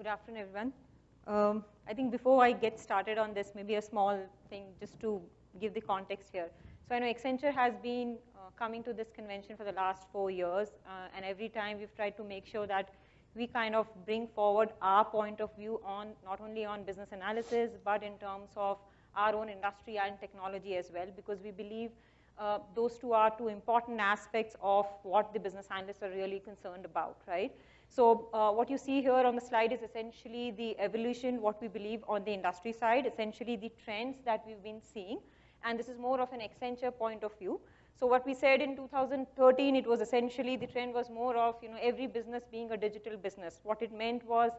Good afternoon, everyone. I think before I get started on this, maybe a small thing just to give the context here. So I know Accenture has been coming to this convention for the last 4 years, and every time we've tried to make sure that we kind of bring forward our point of view on not only on business analysis, but in terms of our own industry and technology as well, because we believe those two are two important aspects of what the business analysts are really concerned about, right? So what you see here on the slide is essentially the evolution, what we believe on the industry side, essentially the trends that we've been seeing, and this is more of an Accenture point of view. So what we said in 2013, it was essentially the trend was more of every business being a digital business. What it meant was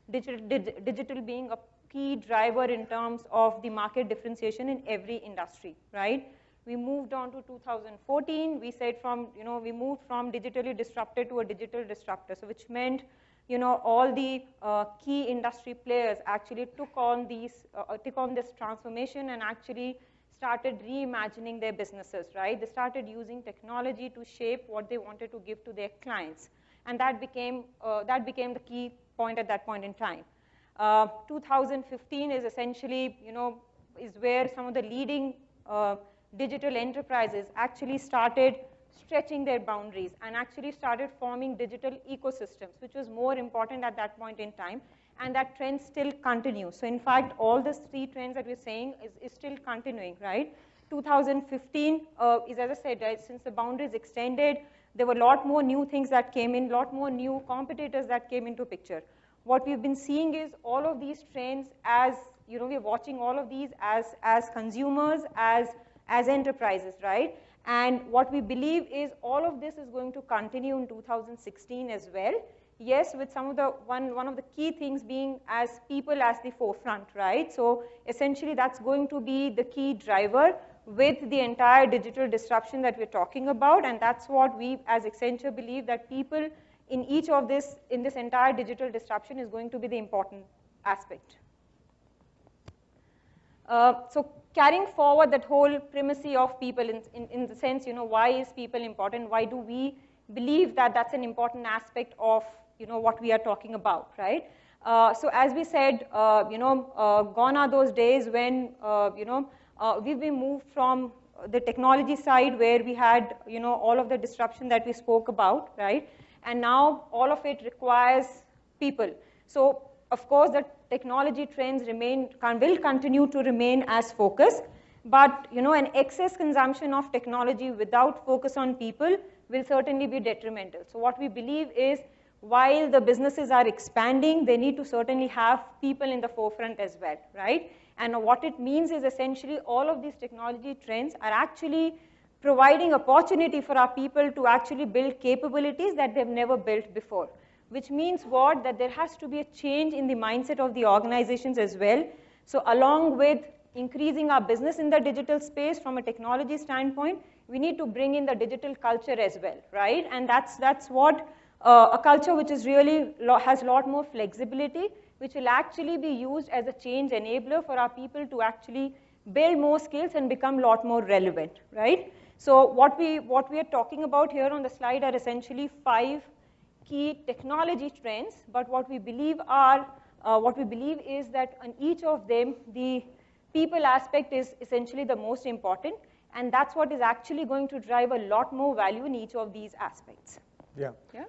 digital being a key driver in terms of the market differentiation in every industry, right? We moved on to 2014. We said we moved from digitally disrupted to a digital disruptor. So which meant, all the key industry players actually took on this transformation and actually started reimagining their businesses, right? They started using technology to shape what they wanted to give to their clients, and that became the key point at that point in time. 2015 is essentially, is where some of the leading digital enterprises actually started stretching their boundaries and actually started forming digital ecosystems, which was more important at that point in time, and that trend still continues. So in fact, all these three trends that we're saying is still continuing, right? 2015 is, as I said, right, since the boundaries extended, there were a lot more new things that came in, a lot more new competitors that came into picture. What we've been seeing is all of these trends as, we're watching all of these as consumers, as enterprises, right? And what we believe is all of this is going to continue in 2016 as well. Yes, with some of the one of the key things being as people as the forefront, right? So essentially that's going to be the key driver with the entire digital disruption that we're talking about, and that's what we as Accenture believe, that people in each of this, in this entire digital disruption is going to be the important aspect. So carrying forward that whole primacy of people in the sense, why is people important? Why do we believe that that's an important aspect of, what we are talking about, right? So as we said, gone are those days when, we've been moved from the technology side where we had, all of the disruption that we spoke about, right? And now all of it requires people. So of course, the technology trends will continue to remain as focus, but an excess consumption of technology without focus on people will certainly be detrimental. So what we believe is, while the businesses are expanding, they need to certainly have people in the forefront as well, right? And what it means is essentially all of these technology trends are actually providing opportunity for our people to actually build capabilities that they've never built before. Which means what? That there has to be a change in the mindset of the organizations as well. So along with increasing our business in the digital space from a technology standpoint, we need to bring in the digital culture as well, right? And that's what a culture which is really has a lot more flexibility, which will actually be used as a change enabler for our people to actually build more skills and become a lot more relevant, right? So what we are talking about here on the slide are essentially 5 key technology trends, but what we believe is that on each of them, the people aspect is essentially the most important, and that's what is actually going to drive a lot more value in each of these aspects. Yeah. Yeah?